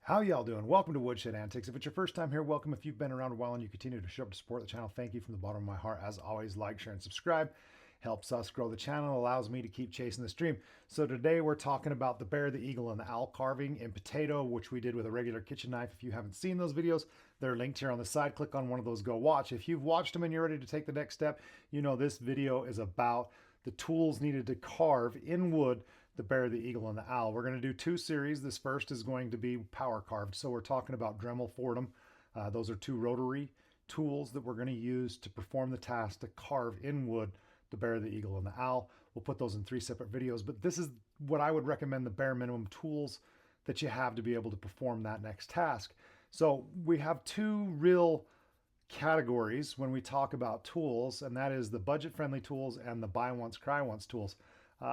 How y'all doing? Welcome to Woodshed Antics. If it's your first time here, welcome. If you've been around a while and you continue to show up to support the channel, thank you from the bottom of my heart. As always, like, share, and subscribe. Helps us grow the channel, allows me to keep chasing this dream. So today we're talking about the bear, the eagle, and the owl carving in potato, which we did with a regular kitchen knife. If you haven't seen those videos, they're linked here on the side. Click on one of those, go watch. If you've watched them and you're ready to take the next step, you know this video is about the tools needed to carve in wood the bear, the eagle, and the owl. We're going to do two series. This first is going to be power carved. So we're talking about Dremel Foredom. Those are two rotary tools that we're going to use to perform the task to carve in wood the bear, the eagle, and the owl. We'll put those in three separate videos, but this is what I would recommend, the bare minimum tools that you have to be able to perform that next task. So we have two real categories when we talk about tools, and that is the budget-friendly tools and the buy once, cry once tools.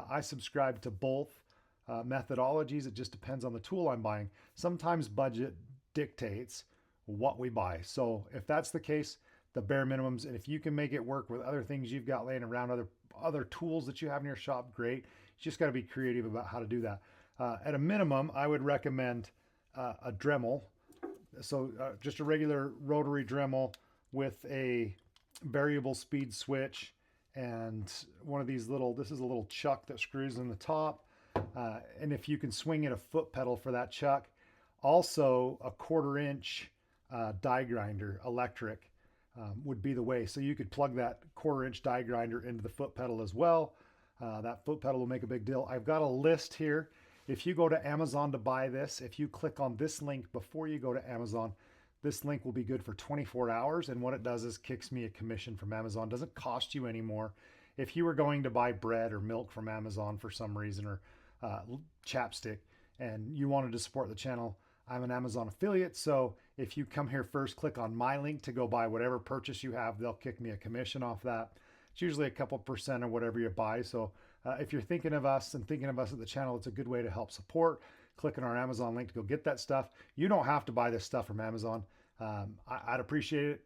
I subscribe to both methodologies. It just depends on the tool I'm buying. Sometimes budget dictates what we buy. So if that's the case, the bare minimums, and if you can make it work with other things you've got laying around, other tools that you have in your shop, great. You just got to be creative about how to do that. At a minimum, I would recommend a Dremel. So just a regular rotary Dremel with a variable speed switch and one of these little, this is a little chuck that screws in the top. And if you can swing it, a foot pedal for that chuck. Also a 1/4 inch die grinder, electric, would be the way. So you could plug that 1/4 inch die grinder into the foot pedal as well. That foot pedal will make a big deal. I've got a list here. If you go to Amazon to buy this, if you click on this link before you go to Amazon, this link will be good for 24 hours. And what it does is kicks me a commission from Amazon. It doesn't cost you anymore. If you were going to buy bread or milk from Amazon for some reason, or chapstick, and you wanted to support the channel, I'm an Amazon affiliate. So if you come here first, click on my link to go buy whatever purchase you have, they'll kick me a commission off that. It's usually a couple percent of whatever you buy. So if you're thinking of us and thinking of us at the channel, it's a good way to help support. Click on our Amazon link to go get that stuff. You don't have to buy this stuff from Amazon. I'd appreciate it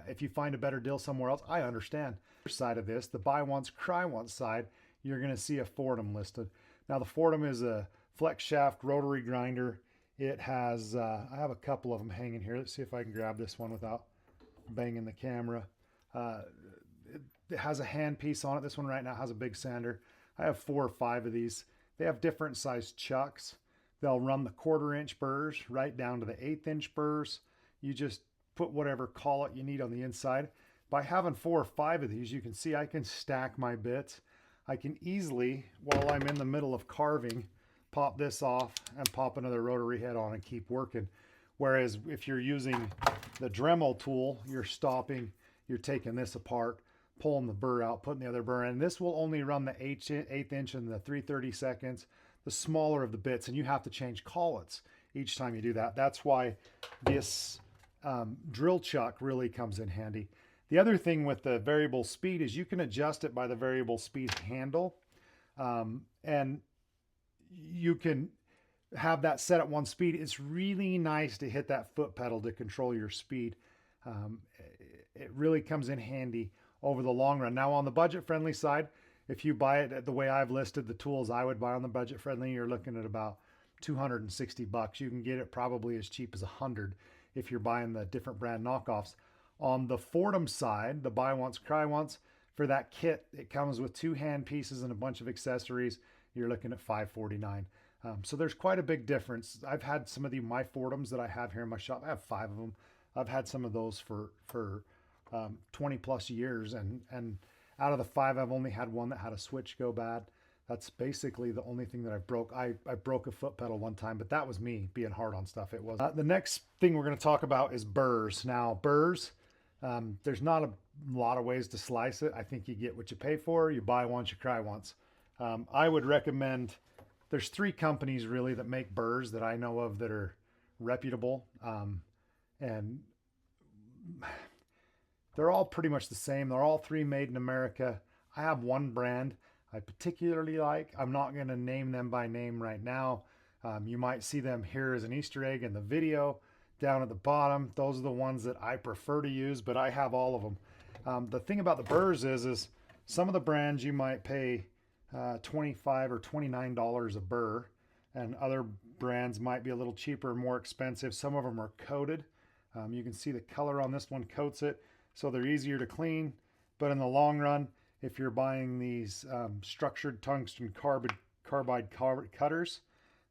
if you find a better deal somewhere else. I understand. Side of this, the buy once, cry once side, you're going to see a Foredom listed. Now the Foredom is a flex shaft rotary grinder. It has, I have a couple of them hanging here. Let's see if I can grab this one without banging the camera. It has a hand piece on it. This one right now has a big sander. I have 4 or 5 of these. They have different sized chucks. They'll run the 1/4 inch burrs right down to the 1/8 inch burrs. You just put whatever collet you need on the inside. By having 4 or 5 of these, you can see I can stack my bits. I can easily, while I'm in the middle of carving, pop this off and pop another rotary head on and keep working. Whereas if you're using the Dremel tool, you're stopping, you're taking this apart, pulling the burr out, putting the other burr in. This will only run the 1/8 inch and the 3/32, the smaller of the bits, and you have to change collets each time you do that. That's why this drill chuck really comes in handy. The other thing with the variable speed is you can adjust it by the variable speed handle, and you can have that set at one speed. It's really nice to hit that foot pedal to control your speed. It really comes in handy over the long run. Now on the budget friendly side, if you buy it the way I've listed the tools I would buy on the budget friendly, you're looking at about 260 bucks. You can get it probably as cheap as 100 if you're buying the different brand knockoffs. On the Foredom side, the buy once, cry once, for that kit, it comes with 2 hand pieces and a bunch of accessories. You're looking at $549. So there's quite a big difference. I've had some of my Foredoms that I have here in my shop. I have 5 of them. I've had some of those for 20 plus years, and out of the 5, I've only had one that had a switch go bad. That's basically the only thing that I broke. I broke a foot pedal one time, but that was me being hard on stuff. It was. The next thing we're going to talk about is burrs. Now burrs, there's not a lot of ways to slice it. I think you get what you pay for. You buy once, you cry once. I would recommend, there's 3 companies really that make burrs that I know of that are reputable. And they're all pretty much the same. They're all 3 made in America. I have one brand I particularly like. I'm not going to name them by name right now. You might see them here as an Easter egg in the video down at the bottom. Those are the ones that I prefer to use, but I have all of them. The thing about the burrs is some of the brands you might pay $25 or $29 a burr. and other brands might be a little cheaper, more expensive. Some of them are coated. You can see the color on this one coats it, so they're easier to clean. But in the long run, if you're buying these structured tungsten carbide cutters,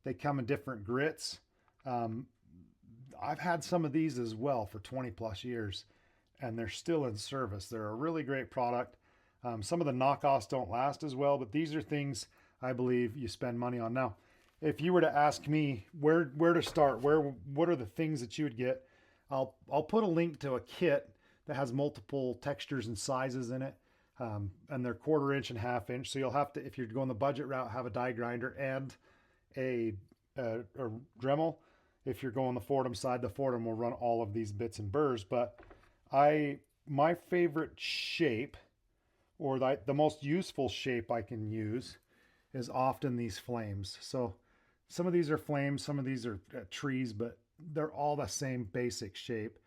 they come in different grits. I've had some of these as well for 20 plus years, and they're still in service. They're a really great product. Some of the knockoffs don't last as well, but these are things I believe you spend money on. Now, if you were to ask me where to start, what are the things that you would get, I'll put a link to a kit that has multiple textures and sizes in it, and they're 1/4 inch and 1/2 inch. So you'll have to, if you're going the budget route, have a die grinder and a Dremel. If you're going the Foredom side, the Foredom will run all of these bits and burrs. But my favorite shape, or the most useful shape I can use, is often these flames. So some of these are flames, some of these are trees, but they're all the same basic shape.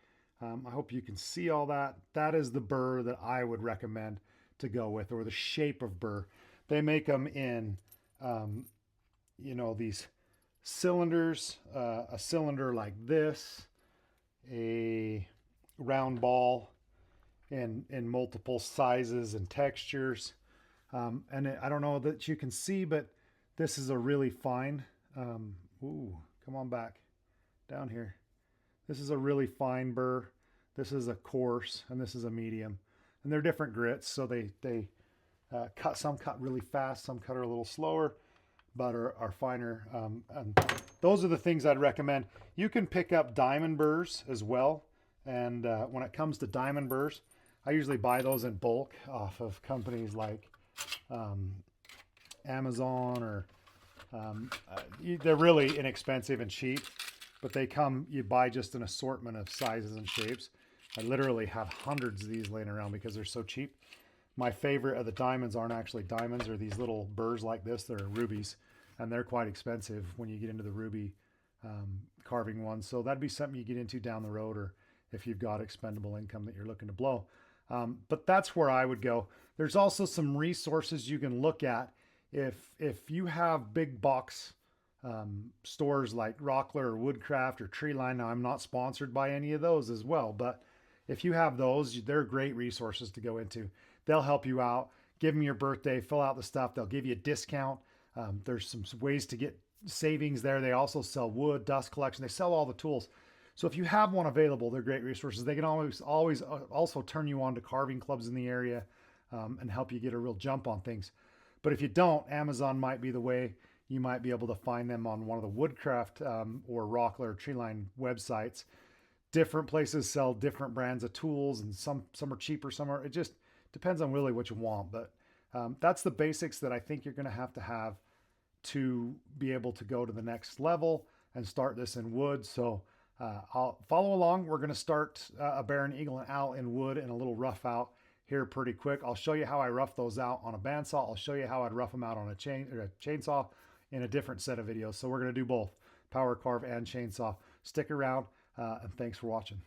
I hope you can see all that. That is the burr that I would recommend to go with, or the shape of burr. They make them in, these cylinders, a cylinder like this, a round ball in multiple sizes and textures. I don't know that you can see, but this is a really fine, ooh, come on back down here. This is a really fine burr. This is a coarse, and this is a medium. And they're different grits, so they some cut really fast, some cut a little slower, but are finer. And those are the things I'd recommend. You can pick up diamond burrs as well. And when it comes to diamond burrs, I usually buy those in bulk off of companies like Amazon, or they're really inexpensive and cheap, but you buy just an assortment of sizes and shapes. I literally have hundreds of these laying around because they're so cheap. My favorite of the diamonds aren't actually diamonds, or these little burrs like this. They're rubies, and they're quite expensive when you get into the ruby carving ones. So that'd be something you get into down the road, or if you've got expendable income that you're looking to blow. But that's where I would go. There's also some resources you can look at if you have big box stores like Rockler or Woodcraft or Treeline. Now, I'm not sponsored by any of those as well, but if you have those, they're great resources to go into. They'll help you out. Give them your birthday, fill out the stuff. They'll give you a discount. There's some ways to get savings there. They also sell wood, dust collection. They sell all the tools. So if you have one available, they're great resources. They can always also turn you on to carving clubs in the area and help you get a real jump on things. But if you don't, Amazon might be the way. You might be able to find them on one of the Woodcraft or Rockler or Treeline websites. Different places sell different brands of tools, and some are cheaper, it just depends on really what you want. But that's the basics that I think you're going to have to be able to go to the next level and start this in wood. So I'll follow along. We're going to start a Baron, Eagle, and Owl in wood and a little rough out here pretty quick. I'll show you how I rough those out on a bandsaw. I'll show you how I'd rough them out on a chainsaw in a different set of videos. So we're going to do both power carve and chainsaw. Stick around, and thanks for watching.